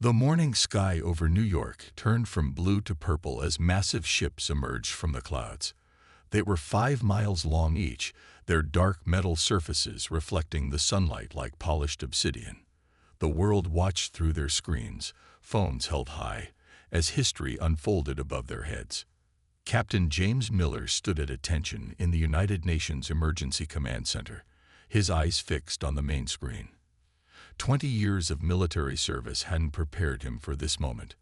The morning sky over New York turned from blue to purple as massive ships emerged from the clouds. They were 5 miles long each, their dark metal surfaces reflecting the sunlight like polished obsidian. The world watched through their screens, phones held high, as history unfolded above their heads. Captain James Miller stood at attention in the United Nations Emergency Command Center, his eyes fixed on the main screen. 20 years of military service hadn't prepared him for this moment.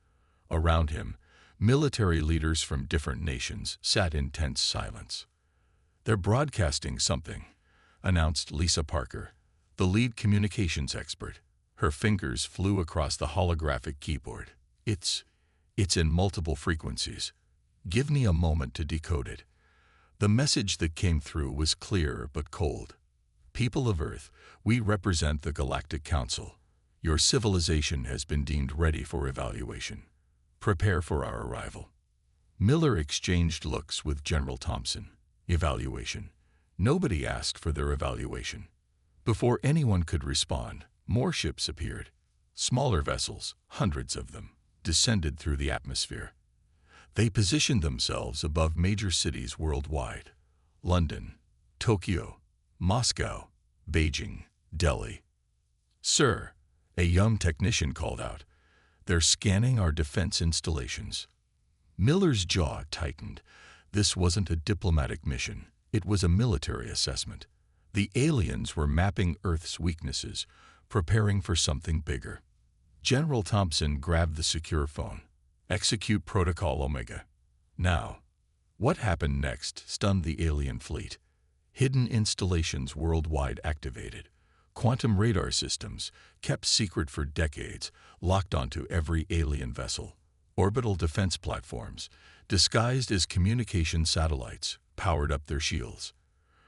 Around him, military leaders from different nations sat in tense silence. "They're broadcasting something," announced Lisa Parker, the lead communications expert. Her fingers flew across the holographic keyboard. It's in multiple frequencies. Give me a moment to decode it." The message that came through was clear but cold. "People of Earth, we represent the Galactic Council. Your civilization has been deemed ready for evaluation. Prepare for our arrival." Miller exchanged looks with General Thompson. Evaluation. Nobody asked for their evaluation. Before anyone could respond, more ships appeared. Smaller vessels, hundreds of them, descended through the atmosphere. They positioned themselves above major cities worldwide: London, Tokyo, Moscow, Beijing, Delhi. "Sir," a young technician called out, "they're scanning our defense installations." Miller's jaw tightened. This wasn't a diplomatic mission. It was a military assessment. The aliens were mapping Earth's weaknesses, preparing for something bigger. General Thompson grabbed the secure phone. "Execute Protocol Omega. Now." What happened next stunned the alien fleet. Hidden installations worldwide activated. Quantum radar systems, kept secret for decades, locked onto every alien vessel. Orbital defense platforms, disguised as communication satellites, powered up their shields.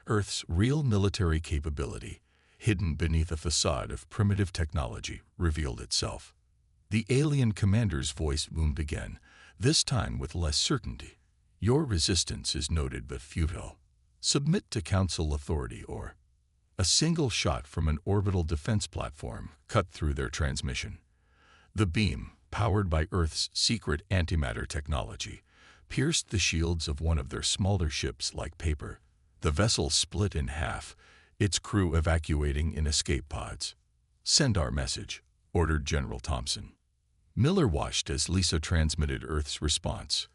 Earth's real military capability, hidden beneath a facade of primitive technology, revealed itself. The alien commander's voice boomed again, this time with less certainty. "Your resistance is noted but futile. Submit to Council authority or—" A single shot from an orbital defense platform cut through their transmission. The beam, powered by Earth's secret antimatter technology, pierced the shields of one of their smaller ships like paper. The vessel split in half, its crew evacuating in escape pods. "Send our message," ordered General Thompson. Miller watched as Lisa transmitted Earth's response.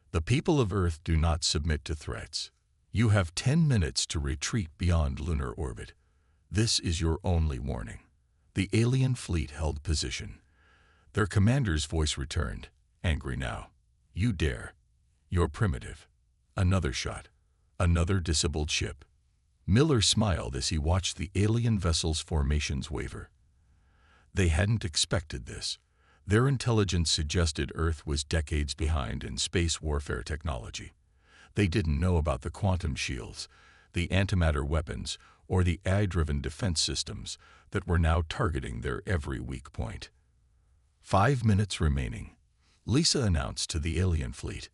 "The people of Earth do not submit to threats. You have 10 minutes to retreat beyond lunar orbit. This is your only warning." The alien fleet held position. Their commander's voice returned, angry now. "You dare. You're primitive." Another shot. Another disabled ship. Miller smiled as he watched the alien vessel's formations waver. They hadn't expected this. Their intelligence suggested Earth was decades behind in space warfare technology. They didn't know about the quantum shields, the antimatter weapons, or the AI-driven defense systems that were now targeting their every weak point. 5 minutes remaining, Lisa announced to the alien fleet.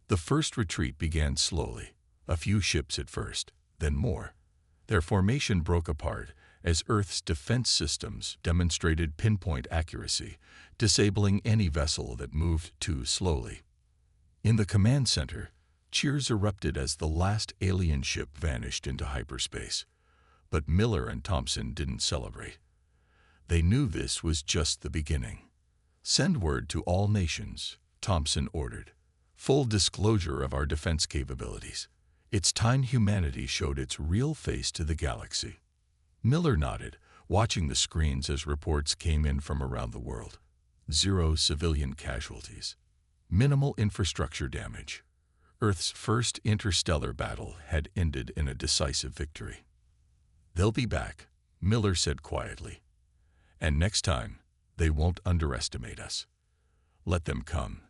The first retreat began slowly, a few ships at first, then more. Their formation broke apart as Earth's defense systems demonstrated pinpoint accuracy, disabling any vessel that moved too slowly. In the command center, cheers erupted as the last alien ship vanished into hyperspace. But Miller and Thompson didn't celebrate. They knew this was just the beginning. "Send word to all nations," Thompson ordered. "Full disclosure of our defense capabilities. It's time humanity showed its real face to the galaxy." Miller nodded, watching the screens as reports came in from around the world. 0 civilian casualties. Minimal infrastructure damage. Earth's first interstellar battle had ended in a decisive victory. "They'll be back," Miller said quietly. "And next time, they won't underestimate us." "Let them come,"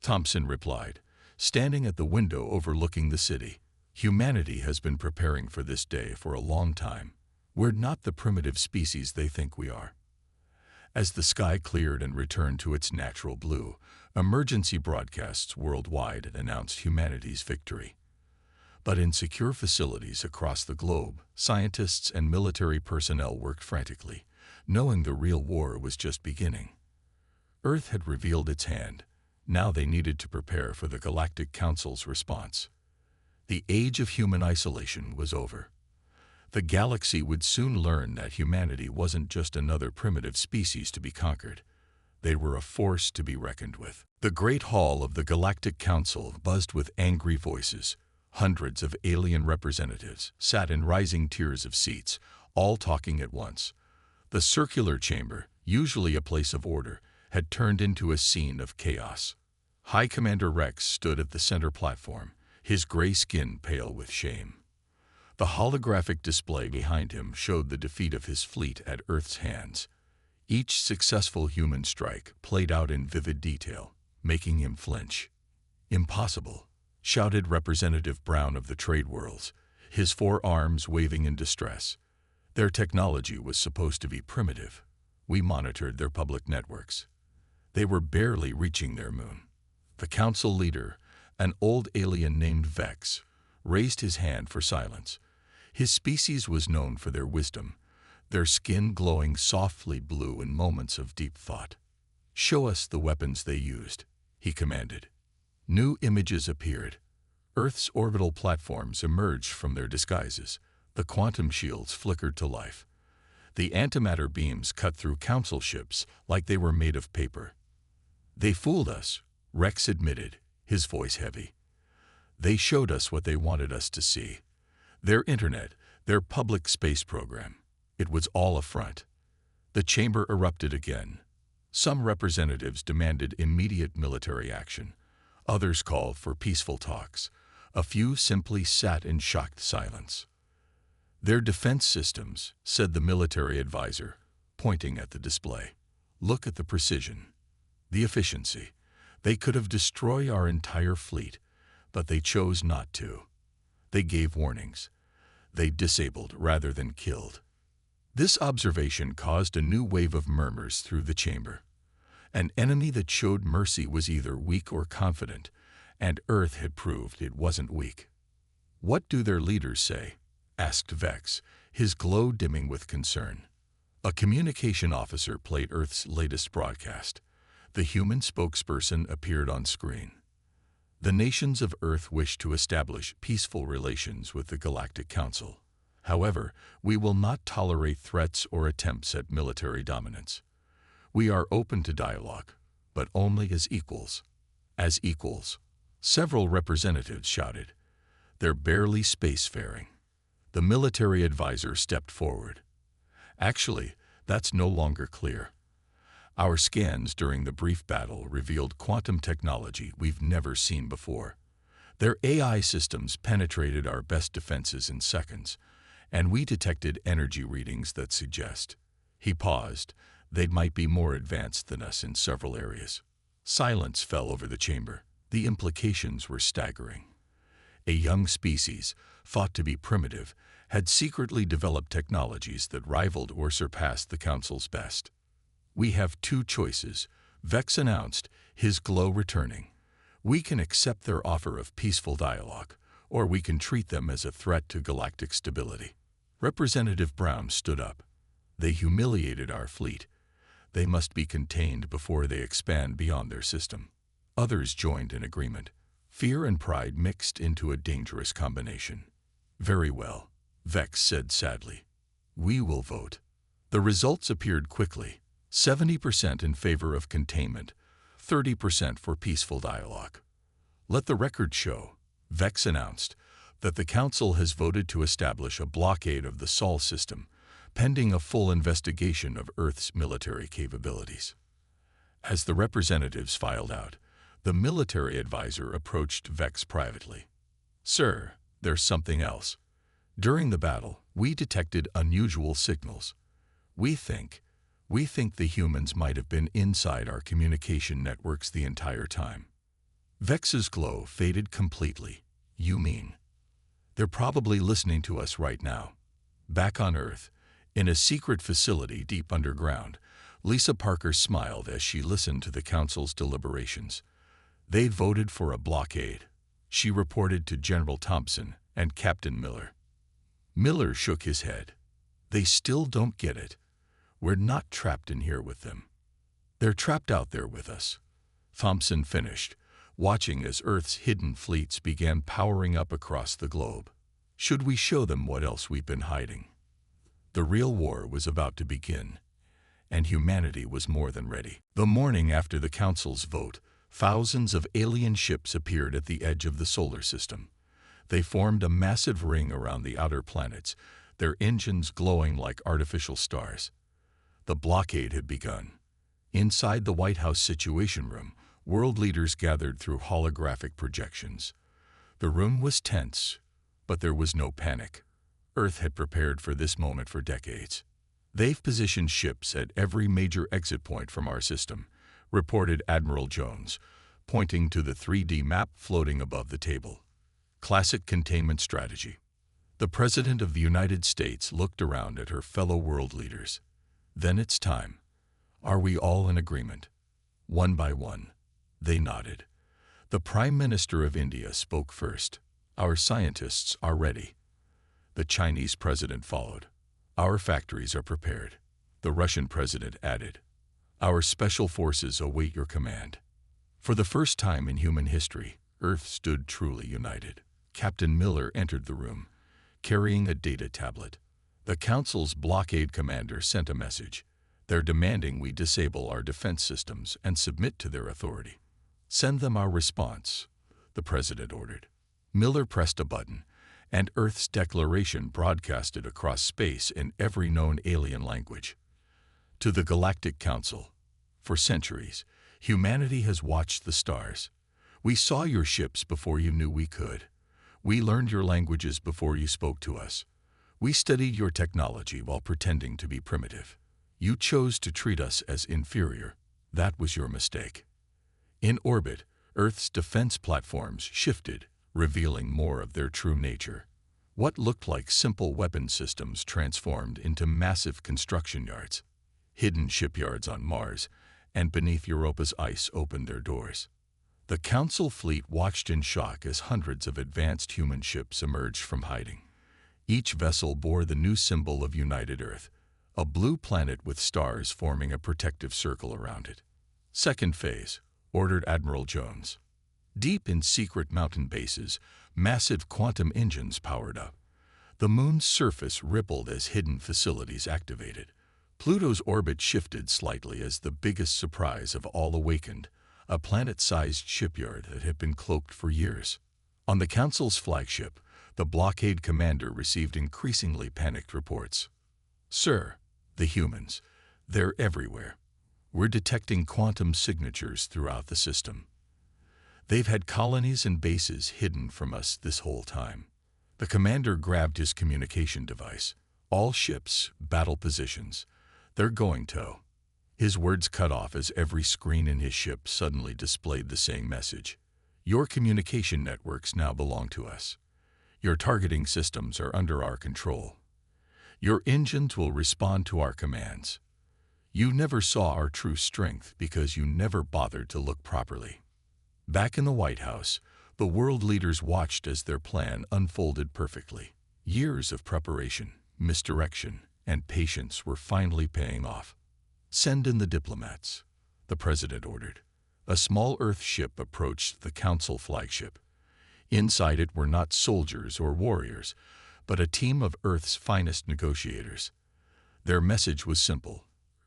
Thompson replied, standing at the window overlooking the city. "Humanity has been preparing for this day for a long time. We're not the primitive species they think we are." As the sky cleared and returned to its natural blue, emergency broadcasts worldwide announced humanity's victory. But in secure facilities across the globe, scientists and military personnel worked frantically, knowing the real war was just beginning. Earth had revealed its hand. Now they needed to prepare for the Galactic Council's response. The age of human isolation was over. The galaxy would soon learn that humanity wasn't just another primitive species to be conquered. They were a force to be reckoned with. The Great Hall of the Galactic Council buzzed with angry voices. Hundreds of alien representatives sat in rising tiers of seats, all talking at once. The circular chamber, usually a place of order, had turned into a scene of chaos. High Commander Rex stood at the center platform, his gray skin pale with shame. The holographic display behind him showed the defeat of his fleet at Earth's hands. Each successful human strike played out in vivid detail, making him flinch. "Impossible," shouted Representative Brown of the Trade Worlds, his four arms waving in distress. "Their technology was supposed to be primitive. We monitored their public networks. They were barely reaching their moon." The council leader, an old alien named Vex, raised his hand for silence. His species was known for their wisdom, their skin glowing softly blue in moments of deep thought. "Show us the weapons they used," he commanded. New images appeared. Earth's orbital platforms emerged from their disguises. The quantum shields flickered to life. The antimatter beams cut through council ships like they were made of paper. "They fooled us," Rex admitted, his voice heavy. "They showed us what they wanted us to see. Their internet, their public space program. It was all a front." The chamber erupted again. Some representatives demanded immediate military action. Others called for peaceful talks. A few simply sat in shocked silence. "Their defense systems," said the military advisor, pointing at the display. "Look at the precision, the efficiency. They could have destroyed our entire fleet, but they chose not to. They gave warnings. They disabled rather than killed." This observation caused a new wave of murmurs through the chamber. An enemy that showed mercy was either weak or confident, and Earth had proved it wasn't weak. "What do their leaders say?" asked Vex, his glow dimming with concern. A communication officer played Earth's latest broadcast. The human spokesperson appeared on screen. "The nations of Earth wish to establish peaceful relations with the Galactic Council. However, we will not tolerate threats or attempts at military dominance. We are open to dialogue, but only as equals." "As equals," several representatives shouted. "They're barely spacefaring." The military advisor stepped forward. "Actually, that's no longer clear. Our scans during the brief battle revealed quantum technology we've never seen before. Their AI systems penetrated our best defenses in seconds, and we detected energy readings that suggest," he paused, "they might be more advanced than us in several areas." Silence fell over the chamber. The implications were staggering. A young species, thought to be primitive, had secretly developed technologies that rivaled or surpassed the Council's best. "We have two choices," Vex announced, his glow returning. "We can accept their offer of peaceful dialogue, or we can treat them as a threat to galactic stability." Representative Brown stood up. "They humiliated our fleet. They must be contained before they expand beyond their system." Others joined in agreement. Fear and pride mixed into a dangerous combination. "Very well," Vex said sadly. "We will vote." The results appeared quickly. 70% in favor of containment, 30% for peaceful dialogue. "Let the record show," Vex announced, "that the Council has voted to establish a blockade of the Sol system, pending a full investigation of Earth's military capabilities." As the representatives filed out, the military advisor approached Vex privately. "Sir, there's something else. During the battle, we detected unusual signals. We think the humans might have been inside our communication networks the entire time." Vex's glow faded completely. "You mean?" "They're probably listening to us right now." Back on Earth, in a secret facility deep underground, Lisa Parker smiled as she listened to the Council's deliberations. "They voted for a blockade," she reported to General Thompson and Captain Miller. Miller shook his head. "They still don't get it. We're not trapped in here with them." They're trapped out there with us. Thompson finished, watching as Earth's hidden fleets began powering up across the globe. Should we show them what else we've been hiding? The real war was about to begin, and humanity was more than ready. The morning after the Council's vote, thousands of alien ships appeared at the edge of the solar system. They formed a massive ring around the outer planets, their engines glowing like artificial stars. The blockade had begun. Inside the White House Situation Room, world leaders gathered through holographic projections. The room was tense, but there was no panic. Earth had prepared for this moment for decades. They've positioned ships at every major exit point from our system, reported Admiral Jones, pointing to the 3D map floating above the table. Classic containment strategy. The President of the United States looked around at her fellow world leaders. Then it's time. Are we all in agreement? One by one, they nodded. The Prime Minister of India spoke first. Our scientists are ready. The Chinese president followed. Our factories are prepared. The Russian president added. Our special forces await your command. For the first time in human history, Earth stood truly united. Captain Miller entered the room, carrying a data tablet. The Council's blockade commander sent a message. They're demanding we disable our defense systems and submit to their authority. Send them our response, the president ordered. Miller pressed a button, and Earth's declaration broadcasted across space in every known alien language. To the Galactic Council. For centuries, humanity has watched the stars. We saw your ships before you knew we could. We learned your languages before you spoke to us. We studied your technology while pretending to be primitive. You chose to treat us as inferior. That was your mistake. In orbit, Earth's defense platforms shifted, revealing more of their true nature. What looked like simple weapon systems transformed into massive construction yards. Hidden shipyards on Mars and beneath Europa's ice opened their doors. The Council fleet watched in shock as hundreds of advanced human ships emerged from hiding. Each vessel bore the new symbol of United Earth, a blue planet with stars forming a protective circle around it. Second phase, ordered Admiral Jones. Deep in secret mountain bases, massive quantum engines powered up. The moon's surface rippled as hidden facilities activated. Pluto's orbit shifted slightly as the biggest surprise of all awakened, a planet-sized shipyard that had been cloaked for years. On the Council's flagship, the blockade commander received increasingly panicked reports. Sir, the humans, they're everywhere. We're detecting quantum signatures throughout the system. They've had colonies and bases hidden from us this whole time. The commander grabbed his communication device. All ships, battle positions. They're going to. His words cut off as every screen in his ship suddenly displayed the same message. Your communication networks now belong to us. Your targeting systems are under our control. Your engines will respond to our commands. You never saw our true strength because you never bothered to look properly. Back in the White House, the world leaders watched as their plan unfolded perfectly. Years of preparation, misdirection, and patience were finally paying off. Send in the diplomats, the president ordered. A small Earth ship approached the Council flagship. Inside it were not soldiers or warriors, but a team of Earth's finest negotiators. Their message was simple.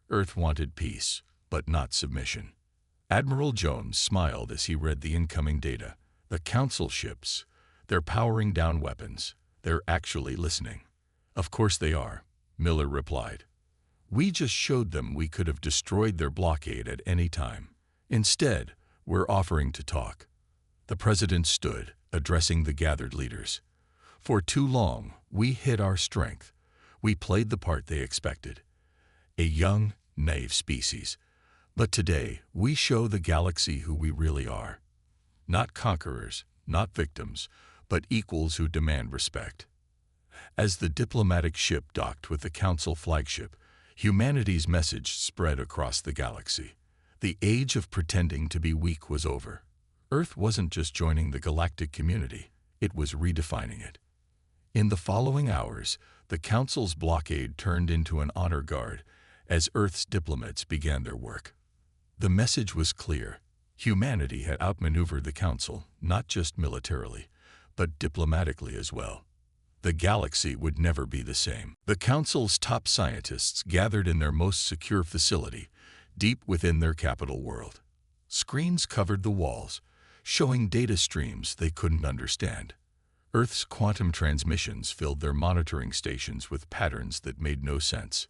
Earth wanted peace, but not submission. Admiral Jones smiled as he read the incoming data. The Council ships, they're powering down weapons. They're actually listening. Of course they are, Miller replied. We just showed them we could have destroyed their blockade at any time. Instead, we're offering to talk. The president stood, addressing the gathered leaders. For too long, we hid our strength. We played the part they expected. A young, naive species. But today, we show the galaxy who we really are. Not conquerors, not victims, but equals who demand respect. As the diplomatic ship docked with the Council flagship, humanity's message spread across the galaxy. The age of pretending to be weak was over. Earth wasn't just joining the galactic community, it was redefining it. In the following hours, the Council's blockade turned into an honor guard as Earth's diplomats began their work. The message was clear. Humanity had outmaneuvered the Council, not just militarily, but diplomatically as well. The galaxy would never be the same. The Council's top scientists gathered in their most secure facility, deep within their capital world. Screens covered the walls, showing data streams they couldn't understand. Earth's quantum transmissions filled their monitoring stations with patterns that made no sense.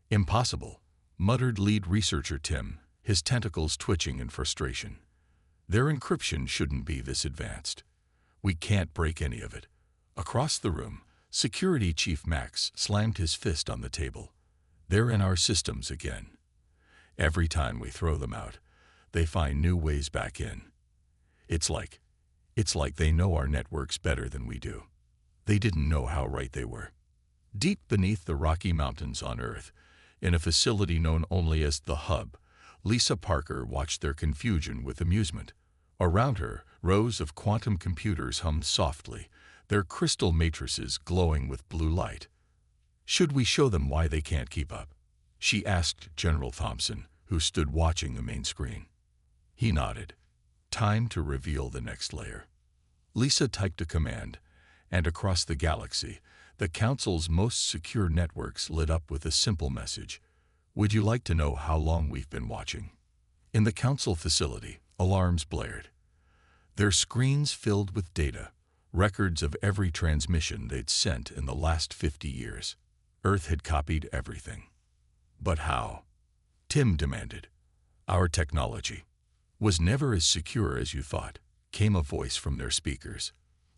"Impossible," muttered lead researcher Tim, his tentacles twitching in frustration. "Their encryption shouldn't be this advanced. We can't break any of it." Across the room, Security Chief Max slammed his fist on the table. "They're in our systems again. Every time we throw them out, they find new ways back in. It's like they know our networks better than we do." They didn't know how right they were. Deep beneath the Rocky Mountains on Earth, in a facility known only as the Hub, Lisa Parker watched their confusion with amusement. Around her, rows of quantum computers hummed softly, their crystal matrices glowing with blue light. "Should we show them why they can't keep up?" she asked General Thompson, who stood watching the main screen. He nodded. Time to reveal the next layer. Lisa typed a command, and across the galaxy, the Council's most secure networks lit up with a simple message. "Would you like to know how long we've been watching?" In the Council facility, alarms blared. Their screens filled with data, records of every transmission they'd sent in the last 50 years. Earth had copied everything. "But how?" Tim demanded. "Our technology was never as secure as you thought," came a voice from their speakers.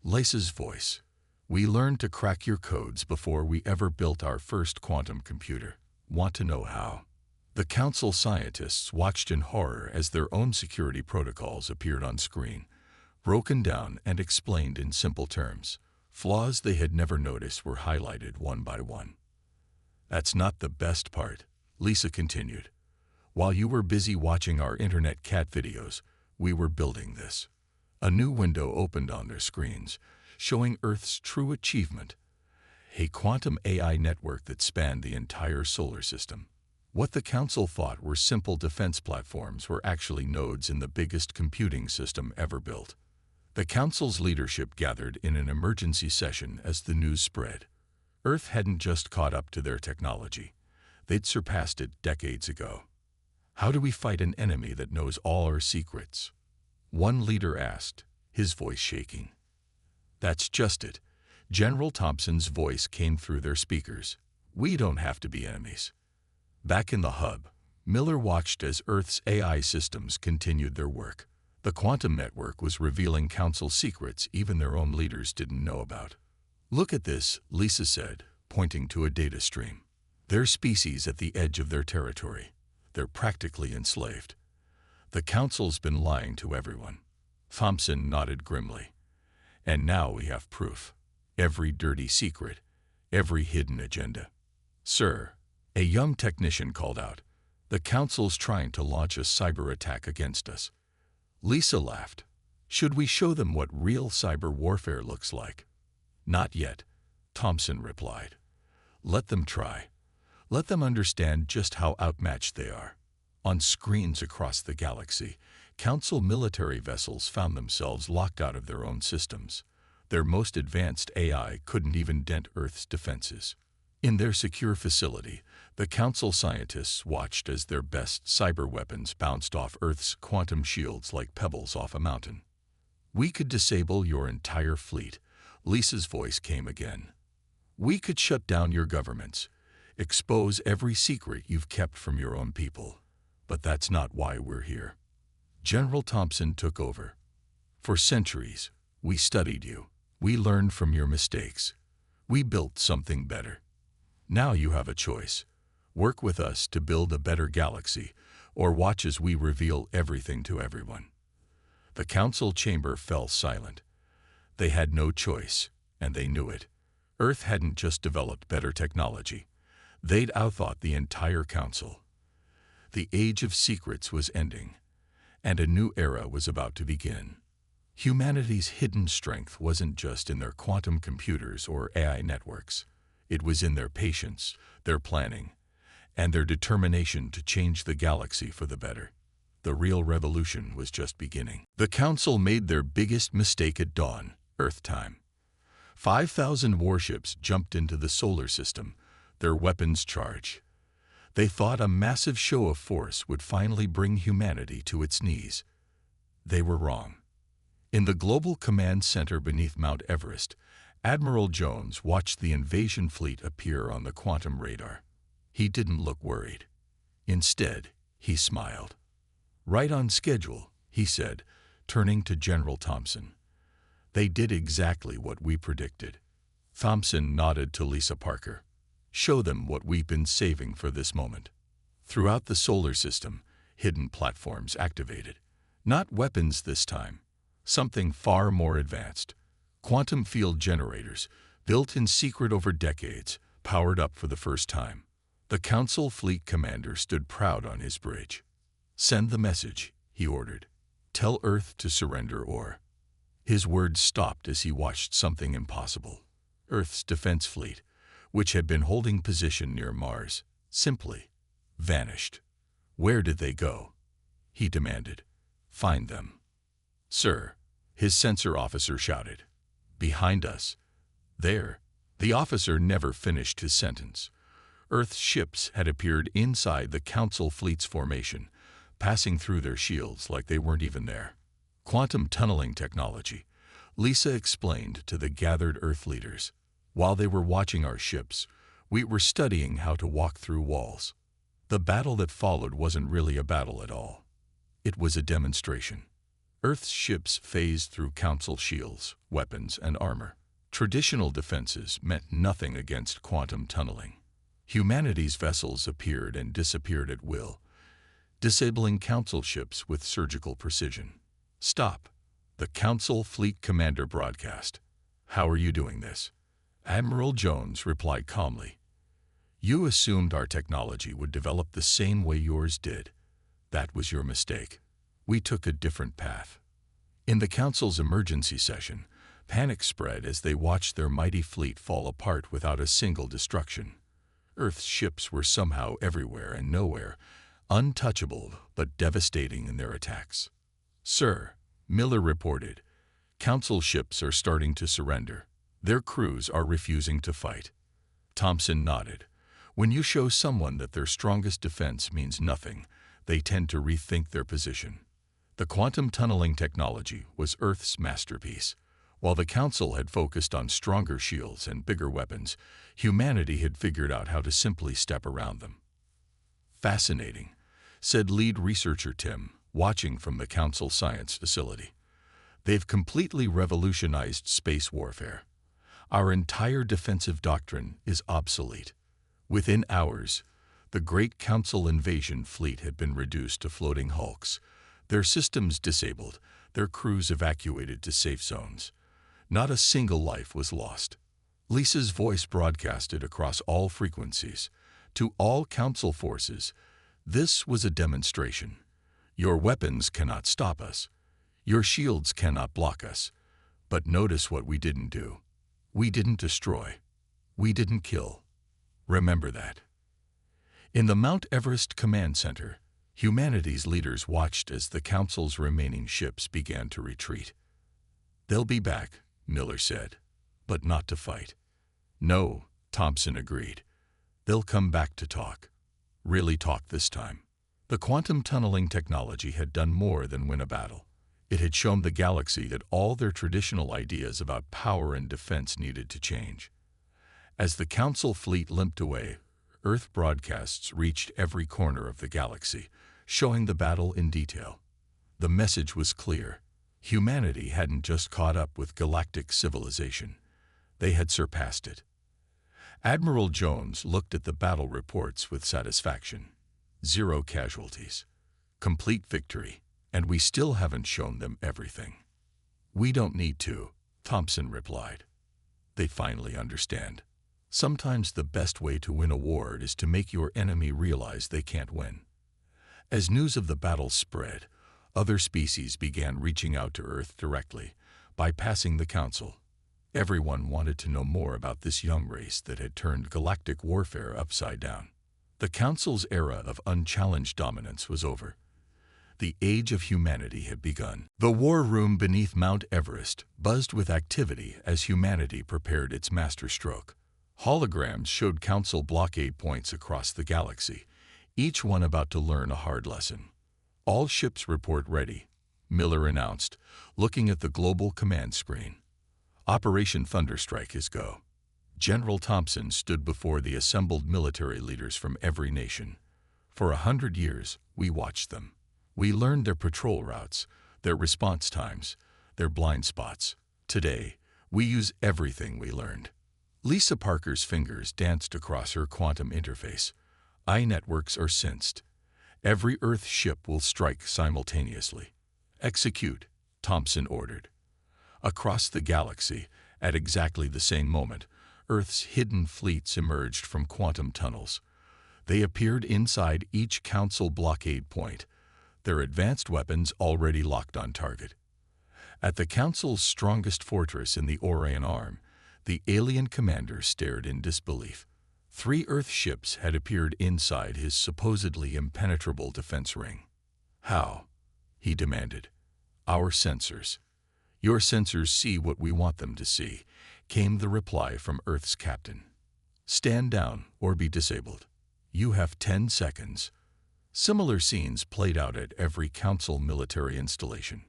Lisa's voice. "We learned to crack your codes before we ever built our first quantum computer. Want to know how?" The Council scientists watched in horror as their own security protocols appeared on screen, broken down and explained in simple terms. Flaws they had never noticed were highlighted one by one. "That's not the best part," Lisa continued. "While you were busy watching our internet cat videos, we were building this." A new window opened on their screens, showing Earth's true achievement, a quantum AI network that spanned the entire solar system. What the Council thought were simple defense platforms were actually nodes in the biggest computing system ever built. The Council's leadership gathered in an emergency session as the news spread. Earth hadn't just caught up to their technology. They'd surpassed it decades ago. "How do we fight an enemy that knows all our secrets?" one leader asked, his voice shaking. "That's just it." General Thompson's voice came through their speakers. "We don't have to be enemies." Back in the Hub, Miller watched as Earth's AI systems continued their work. The quantum network was revealing Council secrets even their own leaders didn't know about. "Look at this," Lisa said, pointing to a data stream. "Their species at the edge of their territory. They're practically enslaved. The Council's been lying to everyone." Thompson nodded grimly. "And now we have proof. Every dirty secret, every hidden agenda." "Sir," a young technician called out, "the Council's trying to launch a cyber attack against us." Lisa laughed. "Should we show them what real cyber warfare looks like?" "Not yet," Thompson replied. "Let them try. Let them understand just how outmatched they are." On screens across the galaxy, Council military vessels found themselves locked out of their own systems. Their most advanced AI couldn't even dent Earth's defenses. In their secure facility, the Council scientists watched as their best cyber weapons bounced off Earth's quantum shields like pebbles off a mountain. "We could disable your entire fleet," Lisa's voice came again. "We could shut down your governments, expose every secret you've kept from your own people. But that's not why we're here." General Thompson took over. "For centuries, we studied you. We learned from your mistakes. We built something better. Now you have a choice. Work with us to build a better galaxy, or watch as we reveal everything to everyone." The Council chamber fell silent. They had no choice, and they knew it. Earth hadn't just developed better technology. They'd outthought the entire Council. The Age of Secrets was ending, and a new era was about to begin. Humanity's hidden strength wasn't just in their quantum computers or AI networks. It was in their patience, their planning, and their determination to change the galaxy for the better. The real revolution was just beginning. The Council made their biggest mistake at dawn, Earth time. 5,000 warships jumped into the solar system, their weapons charged. They thought a massive show of force would finally bring humanity to its knees. They were wrong. In the Global Command Center beneath Mount Everest, Admiral Jones watched the invasion fleet appear on the quantum radar. He didn't look worried. Instead, he smiled. "Right on schedule," he said, turning to General Thompson. "They did exactly what we predicted." Thompson nodded to Lisa Parker. "Show them what we've been saving for this moment." Throughout the solar system, hidden platforms activated. Not weapons this time. Something far more advanced. Quantum field generators, built in secret over decades, powered up for the first time. The Council fleet commander stood proud on his bridge. "Send the message," he ordered. "Tell Earth to surrender or—" His words stopped as he watched something impossible. Earth's defense fleet, which had been holding position near Mars, simply vanished. "Where did they go?" he demanded. "Find them." "Sir," his sensor officer shouted. "Behind us." "There." The officer never finished his sentence. Earth's ships had appeared inside the Council fleet's formation, passing through their shields like they weren't even there. "Quantum tunneling technology," Lisa explained to the gathered Earth leaders. "While they were watching our ships, we were studying how to walk through walls." The battle that followed wasn't really a battle at all. It was a demonstration. Earth's ships phased through Council shields, weapons, and armor. Traditional defenses meant nothing against quantum tunneling. Humanity's vessels appeared and disappeared at will, disabling Council ships with surgical precision. "Stop," the Council fleet commander broadcast. "How are you doing this?" Admiral Jones replied calmly. "You assumed our technology would develop the same way yours did. That was your mistake. We took a different path." In the Council's emergency session, panic spread as they watched their mighty fleet fall apart without a single destruction. Earth's ships were somehow everywhere and nowhere, untouchable but devastating in their attacks. "Sir," Miller reported, "Council ships are starting to surrender. Their crews are refusing to fight." Thompson nodded. "When you show someone that their strongest defense means nothing, they tend to rethink their position." The quantum tunneling technology was Earth's masterpiece. While the Council had focused on stronger shields and bigger weapons, humanity had figured out how to simply step around them. "Fascinating," said lead researcher Tim, watching from the Council science facility. "They've completely revolutionized space warfare. Our entire defensive doctrine is obsolete." Within hours, the great Council invasion fleet had been reduced to floating hulks, their systems disabled, their crews evacuated to safe zones. Not a single life was lost. Lisa's voice broadcasted across all frequencies. To all Council forces, this was a demonstration. Your weapons cannot stop us. Your shields cannot block us. But notice what we didn't do. We didn't destroy. We didn't kill. Remember that. In the Mount Everest Command Center, humanity's leaders watched as the Council's remaining ships began to retreat. "They'll be back," Miller said, "but not to fight." "No," Thompson agreed. "They'll come back to talk. Really talk this time." The quantum tunneling technology had done more than win a battle. It had shown the galaxy that all their traditional ideas about power and defense needed to change. As the Council fleet limped away, Earth broadcasts reached every corner of the galaxy, showing the battle in detail. The message was clear. Humanity hadn't just caught up with galactic civilization. They had surpassed it. Admiral Jones looked at the battle reports with satisfaction. 0 casualties. Complete victory. And we still haven't shown them everything. "We don't need to," Thompson replied. "They finally understand. Sometimes the best way to win a war is to make your enemy realize they can't win." As news of the battle spread, other species began reaching out to Earth directly, bypassing the Council. Everyone wanted to know more about this young race that had turned galactic warfare upside down. The Council's era of unchallenged dominance was over. The age of humanity had begun. The war room beneath Mount Everest buzzed with activity as humanity prepared its masterstroke. Holograms showed Council blockade points across the galaxy, each one about to learn a hard lesson. "All ships report ready," Miller announced, looking at the global command screen. "Operation Thunderstrike is go." General Thompson stood before the assembled military leaders from every nation. "For 100 years, we watched them. We learned their patrol routes, their response times, their blind spots. Today, we use everything we learned." Lisa Parker's fingers danced across her quantum interface. "Eye networks are sensed. Every Earth ship will strike simultaneously." "Execute," Thompson ordered. Across the galaxy, at exactly the same moment, Earth's hidden fleets emerged from quantum tunnels. They appeared inside each Council blockade point, their advanced weapons already locked on target. At the Council's strongest fortress in the Orion Arm, the alien commander stared in disbelief. 3 Earth ships had appeared inside his supposedly impenetrable defense ring. "How?" he demanded. "Our sensors. Your sensors see what we want them to see," came the reply from Earth's captain. "Stand down or be disabled. You have 10 seconds." Similar scenes played out at every Council military installation.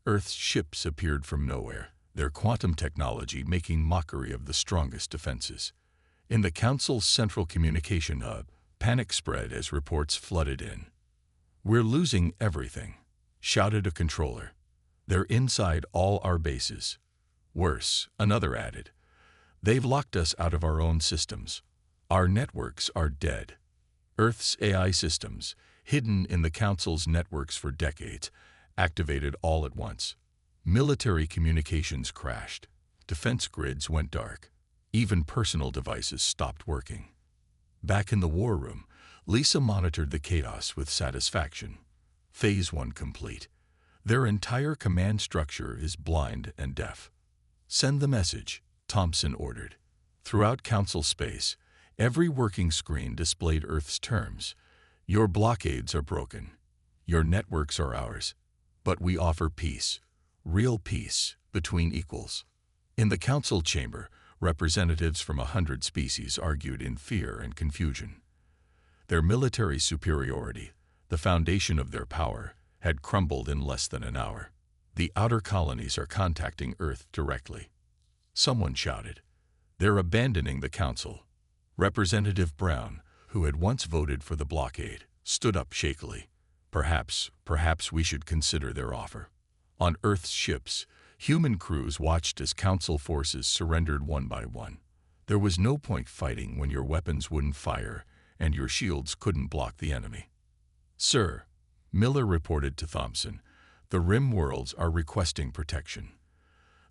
Earth's ships appeared from nowhere, their quantum technology making mockery of the strongest defenses. In the Council's central communication hub, panic spread as reports flooded in. "We're losing everything," shouted a controller. "They're inside all our bases." "Worse," another added. "They've locked us out of our own systems. Our networks are dead." Earth's AI systems, hidden in the Council's networks for decades, activated all at once. Military communications crashed. Defense grids went dark. Even personal devices stopped working. Back in the war room, Lisa monitored the chaos with satisfaction. Phase 1 complete. Their entire command structure is blind and deaf. "Send the message," Thompson ordered. Throughout Council space, every working screen displayed Earth's terms. "Your blockades are broken. Your networks are ours. But we offer peace. Real peace, between equals." In the Council chamber, representatives from 100 species argued in fear and confusion. Their military superiority, the foundation of their power, had crumbled in less than an hour. "The outer colonies are contacting Earth directly," someone shouted. "They're abandoning the Council." Representative Brown, who had once voted for the blockade, stood up shakily. Perhaps we should consider their offer." On Earth's ships, human crews watched as Council forces surrendered one by one. There was no point fighting when your weapons wouldn't fire and your shields couldn't block the enemy. "Sir," Miller reported to Thompson, "the Rim worlds are requesting protection.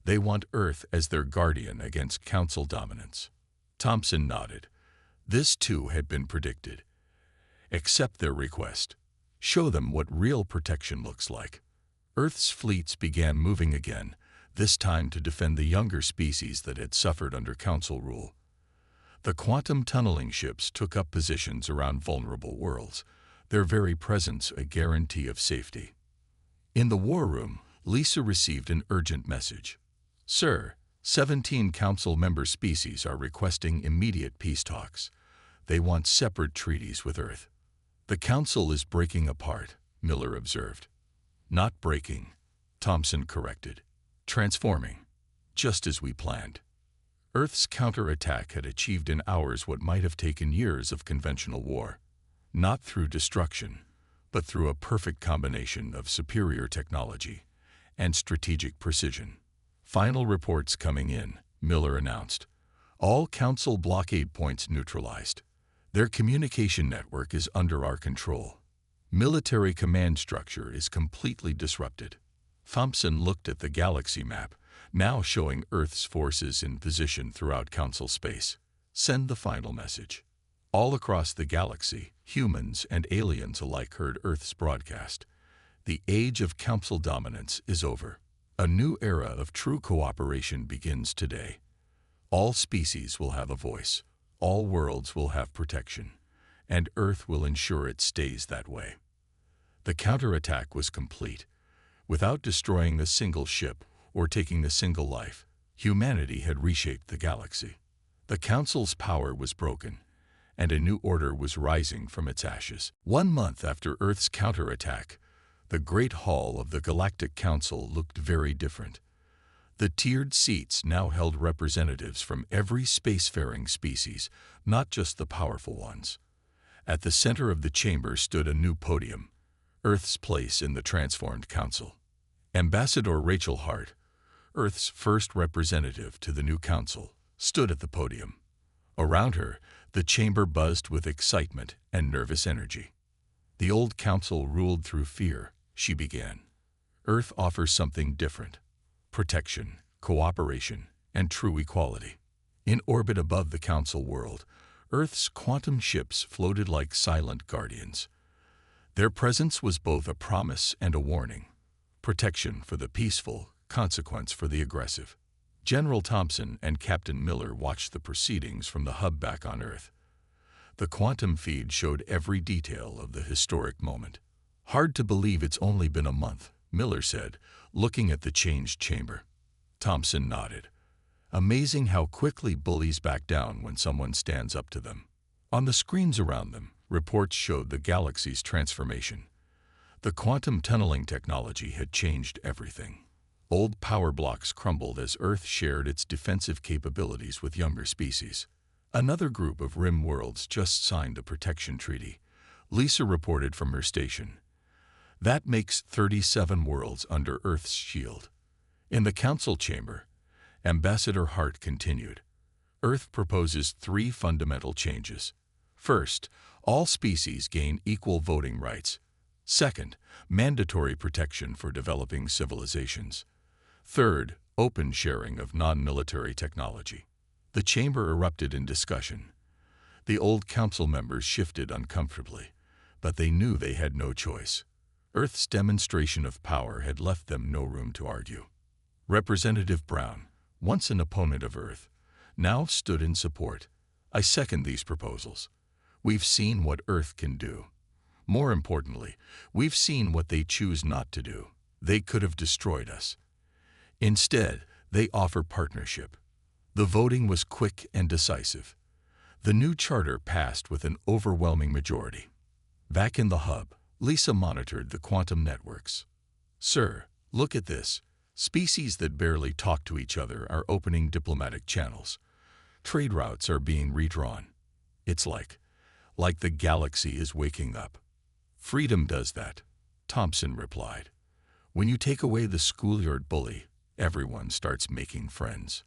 They want Earth as their guardian against Council dominance." Thompson nodded. This too had been predicted. "Accept their request. Show them what real protection looks like." Earth's fleets began moving again, this time to defend the younger species that had suffered under Council rule. The quantum tunneling ships took up positions around vulnerable worlds, their very presence a guarantee of safety. In the war room, Lisa received an urgent message. "Sir, 17 Council member species are requesting immediate peace talks. They want separate treaties with Earth." "The Council is breaking apart," Miller observed. "Not breaking," Thompson corrected. "Transforming, just as we planned." Earth's counterattack had achieved in hours what might have taken years of conventional war. Not through destruction, but through a perfect combination of superior technology and strategic precision. "Final reports coming in," Miller announced. "All Council blockade points neutralized. Their communication network is under our control. Military command structure is completely disrupted." Thompson looked at the galaxy map, now showing Earth's forces in position throughout Council space. "Send the final message." All across the galaxy, humans and aliens alike heard Earth's broadcast. The age of Council dominance is over. A new era of true cooperation begins today. All species will have a voice. All worlds will have protection. And Earth will ensure it stays that way. The counterattack was complete. Without destroying a single ship or taking a single life, humanity had reshaped the galaxy. The Council's power was broken, and a new order was rising from its ashes. 1 month after Earth's counterattack, the Great Hall of the Galactic Council looked very different. The tiered seats now held representatives from every spacefaring species, not just the powerful ones. At the center of the chamber stood a new podium, Earth's place in the transformed council. Ambassador Rachel Hart, Earth's first representative to the new council, stood at the podium. Around her, the chamber buzzed with excitement and nervous energy. The old council ruled through fear, she began. Earth offers something different: protection, cooperation, and true equality. In orbit above the council world, Earth's quantum ships floated like silent guardians. Their presence was both a promise and a warning: protection for the peaceful, consequence for the aggressive. General Thompson and Captain Miller watched the proceedings from the hub back on Earth. The quantum feed showed every detail of the historic moment. "Hard to believe it's only been a month," Miller said, looking at the changed chamber. Thompson nodded. "Amazing how quickly bullies back down when someone stands up to them." On the screens around them, reports showed the galaxy's transformation. The quantum tunneling technology had changed everything. Old power blocks crumbled as Earth shared its defensive capabilities with younger species. Another group of rim worlds just signed a protection treaty, Lisa reported from her station. That makes 37 worlds under Earth's shield. In the council chamber, Ambassador Hart continued. Earth proposes 3 fundamental changes. First, all species gain equal voting rights. Second, mandatory protection for developing civilizations. Third, open sharing of non-military technology. The chamber erupted in discussion. The old council members shifted uncomfortably, but they knew they had no choice. Earth's demonstration of power had left them no room to argue. Representative Brown, once an opponent of Earth, now stood in support. "I second these proposals. We've seen what Earth can do. More importantly, we've seen what they choose not to do. They could have destroyed us. Instead, they offer partnership." The voting was quick and decisive. The new charter passed with an overwhelming majority. Back in the hub, Lisa monitored the quantum networks. "Sir, look at this. Species that barely talk to each other are opening diplomatic channels. Trade routes are being redrawn. It's like the galaxy is waking up." "Freedom does that," Thompson replied. "When you take away the schoolyard bully, everyone starts making friends."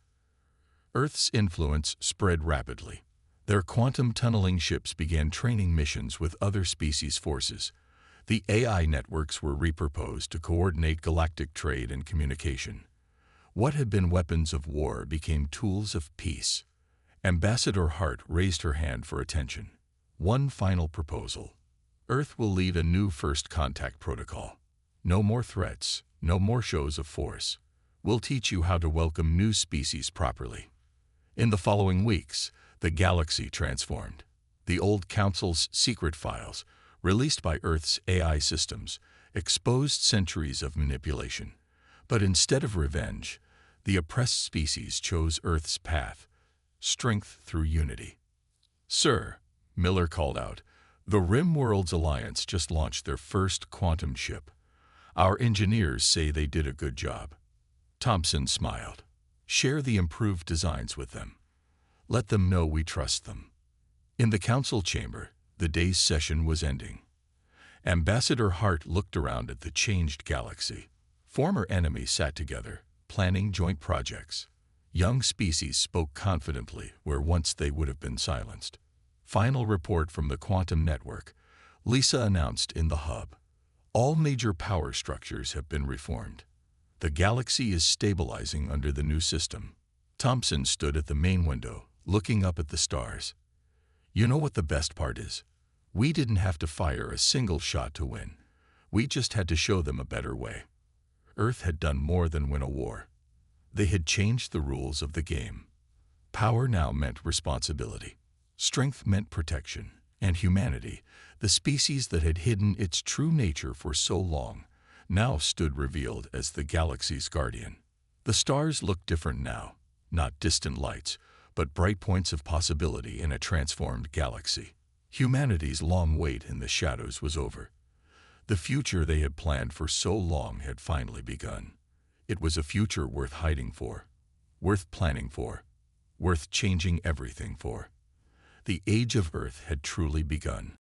Earth's influence spread rapidly. Their quantum tunneling ships began training missions with other species' forces. The AI networks were repurposed to coordinate galactic trade and communication. What had been weapons of war became tools of peace. Ambassador Hart raised her hand for attention. "One final proposal. Earth will lead a new first contact protocol. No more threats, no more shows of force. We'll teach you how to welcome new species properly." In the following weeks, the galaxy transformed. The old council's secret files, released by Earth's AI systems, exposed centuries of manipulation. But instead of revenge, the oppressed species chose Earth's path: strength through unity. "Sir," Miller called out, "the Rim Worlds Alliance just launched their first quantum ship. Our engineers say they did a good job." Thompson smiled. "Share the improved designs with them. Let them know we trust them." In the council chamber, the day's session was ending. Ambassador Hart looked around at the changed galaxy. Former enemies sat together, planning joint projects. Young species spoke confidently where once they would have been silenced. Final report from the quantum network, Lisa announced in the hub. "All major power structures have been reformed. The galaxy is stabilizing under the new system." Thompson stood at the main window, looking up at the stars. "You know what the best part is? We didn't have to fire a single shot to win. We just had to show them a better way." Earth had done more than win a war. They had changed the rules of the game. Power now meant responsibility. Strength meant protection, And humanity, the species that had hidden its true nature for so long, now stood revealed as the galaxy's guardian. The stars looked different now, not distant lights, but bright points of possibility in a transformed galaxy. Humanity's long wait in the shadows was over. The future they had planned for so long had finally begun. It was a future worth hiding for, worth planning for, worth changing everything for. The age of Earth had truly begun.